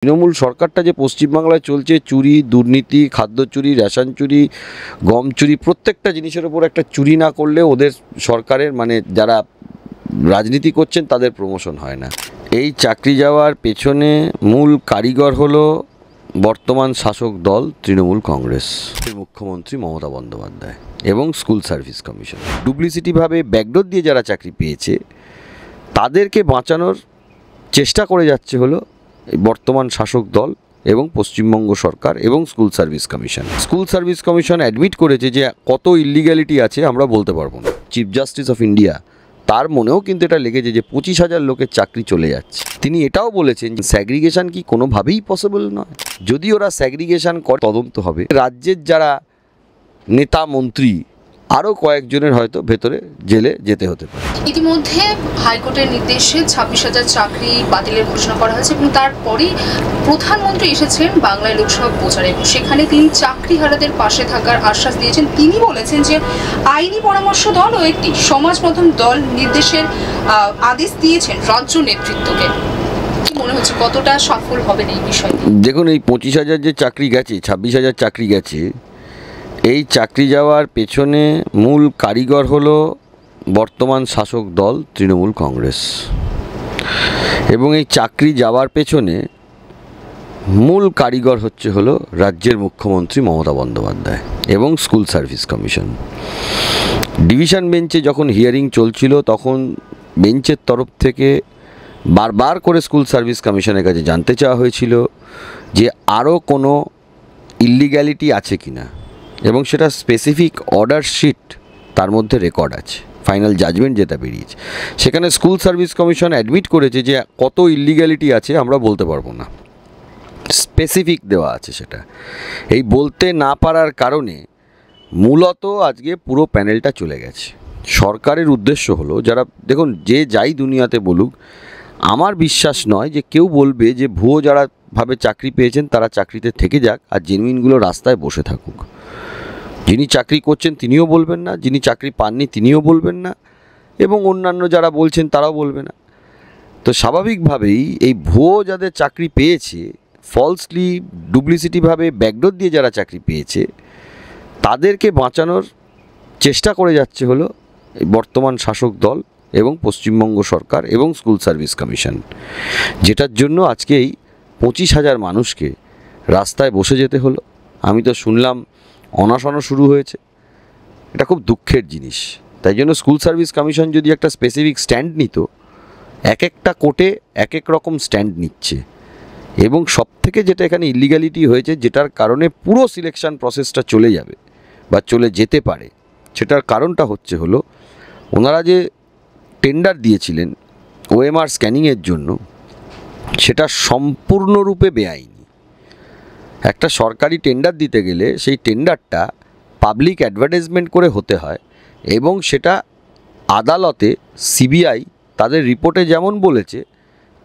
তৃণমূল সরকারটা যে পশ্চিমবাংলায় চলছে, চুরি, দুর্নীতি, খাদ্য চুরি, রেশন চুরি, গম চুরি, প্রত্যেকটা জিনিসের ওপর একটা চুরি না করলে ওদের সরকারের যারা রাজনীতি করছেন তাদের প্রমোশন হয় না। এই চাকরি যাওয়ার পেছনে মূল কারিগর হলো বর্তমান শাসক দল তৃণমূল কংগ্রেস, মুখ্যমন্ত্রী মমতা বন্দ্যোপাধ্যায় এবং স্কুল সার্ভিস কমিশন। ডুপ্লিসিটিভাবে ব্যাকডোর দিয়ে যারা চাকরি পেয়েছে তাদেরকে বাঁচানোর চেষ্টা করে যাচ্ছে হলো বর্তমান শাসক দল এবং পশ্চিমবঙ্গ সরকার এবং school service commission. School service commission admit করেছে যে কত ইলিগ্যালিটি আছে আমরা বলতে পারবো না। চিফ জাস্টিস অফ ইন্ডিয়া তার মনেও কিন্তু এটা লেগেছে যে 25,000 লোকের চাকরি চলে যাচ্ছে। তিনি এটাও বলেছেন যে স্যাগ্রিগেশন কি কোনোভাবেই পসিবল নয়। যদি ওরা স্যাগ্রিগেশন করে তদন্ত হবে। রাজ্যের যারা নেতা মন্ত্রী আরও কয়েকজনের হয়তো ভেতরে জেলে যেতে হতে পারে। ইতিমধ্যে হাইকোর্টের নির্দেশে 26,000 চাকরি বাতিলের ঘোষণা করা হয়েছে এবং তারপরেই প্রধানমন্ত্রী এসেছেন বাংলায় লোকসভা প্রচারে এবং সেখানে তিনি চাকরিহারাদের পাশে থাকার আশ্বাস দিয়েছেন। তিনি বলেছেন যে আইনি পরামর্শ দল ও একটি সমাজ মাধ্যম দল নির্দেশের আদেশ দিয়েছেন রাজ্য নেতৃত্বকে। কি মনে হচ্ছে কতটা সফল হবেন এই বিষয়ে? দেখুন, এই 25,000 যে চাকরি গেছে, 26,000 চাকরি গেছে, এই চাকরি যাওয়ার পেছনে মূল কারিগর হলো বর্তমান শাসক দল তৃণমূল কংগ্রেস এবং এই চাকরি যাওয়ার পেছনে মূল কারিগর হলো রাজ্যের মুখ্যমন্ত্রী মমতা বন্দ্যোপাধ্যায় এবং স্কুল সার্ভিস কমিশন। ডিভিশন বেঞ্চে যখন হিয়ারিং চলছিল তখন বেঞ্চের তরফ থেকে বারবার করে স্কুল সার্ভিস কমিশনের কাছে জানতে চাওয়া হয়েছিল যে আরও কোনো ইলিগ্যালিটি আছে কিনা এবং সেটা স্পেসিফিক অর্ডার শিট তার মধ্যে রেকর্ড আছে। ফাইনাল জাজমেন্ট যেটা বেরিয়েছে সেখানে স্কুল সার্ভিস কমিশন অ্যাডমিট করেছে যে কত ইলিগ্যালিটি আছে আমরা বলতে পারবো না, স্পেসিফিক দেওয়া আছে সেটা। এই বলতে না পারার কারণে মূলত আজকে পুরো প্যানেলটা চলে গেছে। সরকারের উদ্দেশ্য হলো, যারা দেখুন যে যাই দুনিয়াতে বলুক, আমার বিশ্বাস নয় যে কেউ বলবে যে ভুয়ো যারা ভাবে চাকরি পেয়েছেন তারা চাকরিতে থেকে যাক আর জেনুইনগুলো রাস্তায় বসে থাকুক। যিনি চাকরি করছেন তিনিও বলবেন না, যিনি চাকরি পাননি তিনিও বলবেন না এবং অন্যান্য যারা বলছেন তারাও বলবে না। তো স্বাভাবিকভাবেই এই ভুয়ো যাদের চাকরি পেয়েছে, ফলসলি ডুপ্লিসিটিভাবে ব্যাকডোর দিয়ে যারা চাকরি পেয়েছে তাদেরকে বাঁচানোর চেষ্টা করে যাচ্ছে হলো বর্তমান শাসক দল এবং পশ্চিমবঙ্গ সরকার এবং স্কুল সার্ভিস কমিশন, যেটার জন্য আজকে এই 25,000 মানুষকে রাস্তায় বসে যেতে হলো। আমি তো শুনলাম অনশনও শুরু হয়েছে। এটা খুব দুঃখের জিনিস। তাই জন্য স্কুল সার্ভিস কমিশন যদি একটা স্পেসিফিক স্ট্যান্ড নিত, এক একটা কোর্টে এক এক রকম স্ট্যান্ড নিচ্ছে এবং সবথেকে যেটা এখানে ইলিগ্যালিটি হয়েছে, যেটার কারণে পুরো সিলেকশন প্রসেসটা চলে যাবে বা চলে যেতে পারে, সেটার কারণটা হলো ওনারা যে টেন্ডার দিয়েছিলেন ওএমআর স্ক্যানিংয়ের জন্য, সেটা সম্পূর্ণরূপে বেআইনি। একটা সরকারি টেন্ডার দিতে গেলে সেই টেন্ডারটা পাবলিক অ্যাডভার্টাইজমেন্ট করে হতে হয় এবং সেটা আদালতে সিবিআই তাদের রিপোর্টে যেমন বলেছে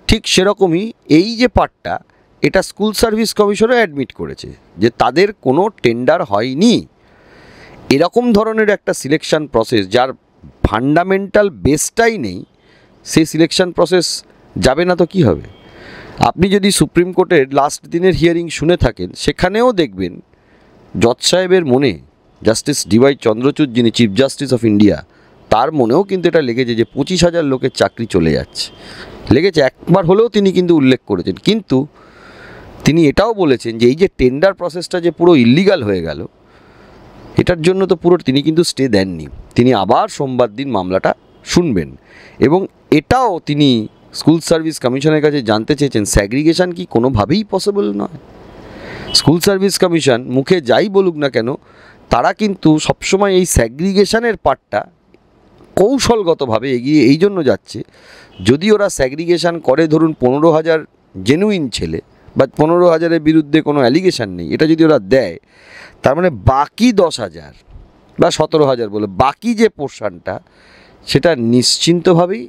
ঠিক সেরকমই এই যে পার্টটা, এটা স্কুল সার্ভিস কমিশনও অ্যাডমিট করেছে যে তাদের কোনো টেন্ডার হয়নি। এরকম ধরনের একটা সিলেকশন প্রসেস যার ফান্ডামেন্টাল বেসটাই নেই, সেই সিলেকশন প্রসেস যাবে না তো কী হবে? আপনি যদি সুপ্রিম কোর্টের লাস্ট দিনের হিয়ারিং শুনে থাকেন, সেখানেও দেখবেন জজ সাহেবের মনে, জাস্টিস ডিওয়াই চন্দ্রচূড় যিনি চিফ জাস্টিস অফ ইন্ডিয়া, তার মনেও কিন্তু এটা লেগেছে যে 25,000 লোকের চাকরি চলে যাচ্ছে। লেগেছে, একবার হলেও তিনি কিন্তু উল্লেখ করেছেন। কিন্তু তিনি এটাও বলেছেন যে এই যে টেন্ডার প্রসেসটা যে পুরো ইল্লিগাল হয়ে গেল, এটার জন্য তো তিনি কিন্তু স্টে দেননি। তিনি আবার সোমবার দিন মামলাটা শুনবেন এবং এটাও তিনি স্কুল সার্ভিস কমিশনের কাছে জানতে চেয়েছেন স্যাগ্রিগেশন কি কোনোভাবেই পসিবল নয়। স্কুল সার্ভিস কমিশন মুখে যাই বলুক না কেন, তারা কিন্তু সবসময় এই স্যাগ্রিগেশনের পার্টটা কৌশলগতভাবে এগিয়ে এই জন্য যাচ্ছে, যদি ওরা স্যাগ্রিগেশন করে ধরুন 15,000 জেনুইন ছেলে বা 15,000-এর বিরুদ্ধে কোনো অ্যালিগেশন নেই, এটা যদি ওরা দেয়, তার মানে বাকি 10,000 বা 17,000 বলে বাকি যে পোর্শনটা, সেটা নিশ্চিন্তভাবেই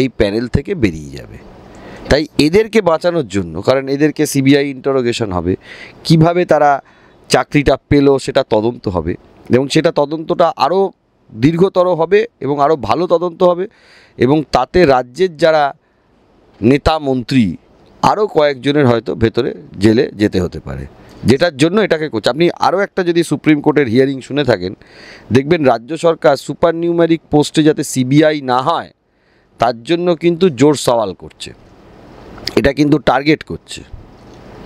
এই প্যানেল থেকে বেরিয়ে যাবে। তাই এদেরকে বাঁচানোর জন্য, কারণ এদেরকে সিবিআই ইন্টারোগেশন হবে, কিভাবে তারা চাকরিটা পেল সেটা তদন্ত হবে এবং সেটা তদন্তটা আরও দীর্ঘতর হবে এবং আরও ভালো তদন্ত হবে এবং তাতে রাজ্যের যারা নেতা মন্ত্রী আরও কয়েকজনের হয়তো ভেতরে জেলে যেতে হতে পারে, যেটার জন্য এটাকে করছে। আপনি আরও একটা যদি সুপ্রিম কোর্টের হিয়ারিং শুনে থাকেন, দেখবেন রাজ্য সরকার সুপার নিউমেরিক পোস্টে যাতে সিবিআই না হয় তার জন্য কিন্তু জোর সওয়াল করছে, এটা কিন্তু টার্গেট করছে।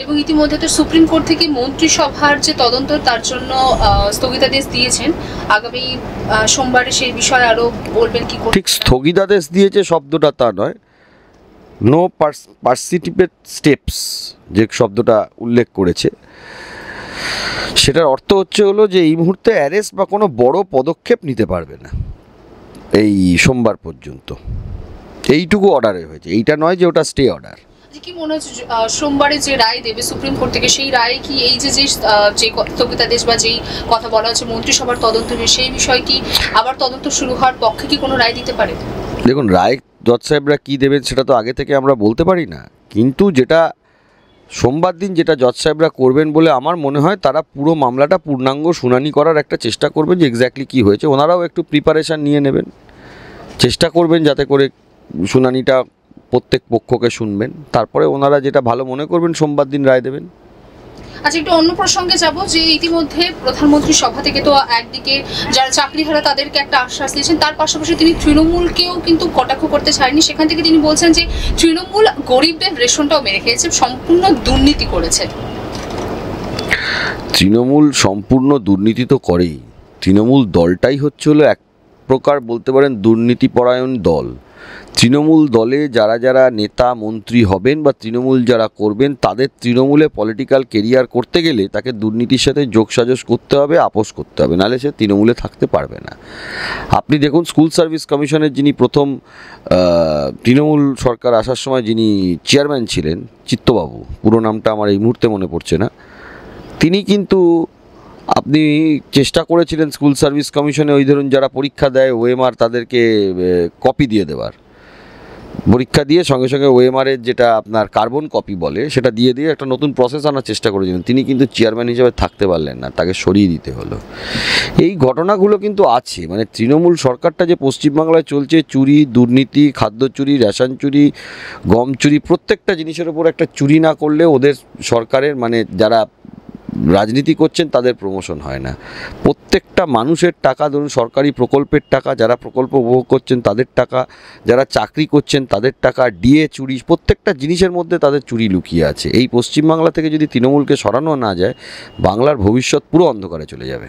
এবং ইতিমধ্যে তো সুপ্রিম কোর্ট থেকে মন্ত্রিসভার যে তদন্ত তার জন্য স্থগিতাদেশ দিয়েছেন। আগামী সোমবারে সেই বিষয়ে আরো বলবেন কি করে? ঠিক স্থগিতাদেশ দিয়েছে শব্দটা তা নয়, নো পার্সিটিপেট স্টেপস যে শব্দটা উল্লেখ করেছে, সেটার অর্থ হলো যে এই মুহূর্তে অ্যারেস্ট বা কোনো বড় পদক্ষেপ নিতে পারবে না এই সোমবার পর্যন্ত। এইটুকু অর্ডারে হয়েছে, এইটা নয় যে ওটা স্টে অর্ডার। কি মনে হচ্ছে সোমবারে যে রায় দেবে সুপ্রিম কোর্ট থেকে, সেই রায়ে কি এই যে স্থগিতাদেশ বা যেই কথা বলা হচ্ছে মন্ত্রিসভার তদন্ত সেই বিষয় কি আবার তদন্ত শুরু হওয়ার পক্ষে কি কোনো রায় দিতে পারে? দেখুন, রায় জজ সাহেবরা কী দেবেন সেটা তো আগে থেকে আমরা বলতে পারি না, কিন্তু যেটা সোমবার দিন যেটা জজ সাহেবরা করবেন বলে আমার মনে হয়, তারা পুরো মামলাটা পূর্ণাঙ্গ শুনানি করার একটা চেষ্টা করবেন যে এক্স্যাক্টলি কী হয়েছে। ওনারাও একটু প্রিপারেশান নিয়ে নেবেন, চেষ্টা করবেন যাতে করে শুনানিটা প্রত্যেক পক্ষকে শুনবেন, তারপরে ওনারা যেটা ভালো মনে করবেন সোমবার দিন রায় দেবেন। আচ্ছা, একটু অন্য প্রসঙ্গে যাব যে ইতিমধ্যে প্রধানমন্ত্রী সভা থেকে তো একদিকে যারা চাকরিহারা তাদেরকে একটা আশ্বাস দিয়েছেন, তার পাশাপাশি তিনি তৃণমূলকেও কিন্তু কটাক্ষ করতে চাননি। সেখান থেকে তিনি বলছেন যে তৃণমূল গরিবদের রেশনটাও মেরে খেয়েছে, সম্পূর্ণ দুর্নীতি করেছে। তৃণমূল সম্পূর্ণ দুর্নীতি তো করেই, তৃণমূল দলটাই হলো এক প্রকার বলতে পারেন দুর্নীতিপরায়ণ দল। তৃণমূল দলে যারা যারা নেতা মন্ত্রী হবেন বা তৃণমূল যারা করবেন, তাদের তৃণমূলে পলিটিক্যাল কেরিয়ার করতে গেলে তাকে দুর্নীতির সাথে যোগসাজশ করতে হবে, আপোষ করতে হবে, নাহলে সে তৃণমূলে থাকতে পারবে না। আপনি দেখুন, স্কুল সার্ভিস কমিশনের যিনি প্রথম তৃণমূল সরকার আসার সময় যিনি চেয়ারম্যান ছিলেন, চিত্তবাবু, পুরো নামটা আমার এই মুহূর্তে মনে পড়ছে না, তিনি কিন্তু আপনি চেষ্টা করেছিলেন স্কুল সার্ভিস কমিশনে ওই ধরুন যারা পরীক্ষা দেয় ওএমআর তাদেরকে কপি দিয়ে দেওয়ার, পরীক্ষা দিয়ে সঙ্গে সঙ্গে ওএমআরের যেটা আপনার কার্বন কপি বলে সেটা দিয়ে একটা নতুন প্রসেস আনার চেষ্টা করেছিলেন। তিনি কিন্তু চেয়ারম্যান হিসেবে থাকতে পারলেন না, তাকে সরিয়ে দিতে হলো। এই ঘটনাগুলো কিন্তু আছে, মানে তৃণমূল সরকারটা যে পশ্চিমবাংলায় চলছে, চুরি, দুর্নীতি, খাদ্য চুরি, রেশন চুরি, গম চুরি, প্রত্যেকটা জিনিসের ওপর একটা চুরি না করলে ওদের সরকারের মানে যারা রাজনীতি করছেন তাদের প্রমোশন হয় না। প্রত্যেকটা মানুষের টাকা, ধরুন সরকারি প্রকল্পের টাকা, যারা প্রকল্প উপভোগ করছেন তাদের টাকা, যারা চাকরি করছেন তাদের টাকা, ডিএ চুরি, প্রত্যেকটা জিনিসের মধ্যে তাদের চুরি লুকিয়ে আছে। এই পশ্চিমবাংলা থেকে যদি তৃণমূলকে সরানো না যায়, বাংলার ভবিষ্যৎ পুরো অন্ধকারে চলে যাবে।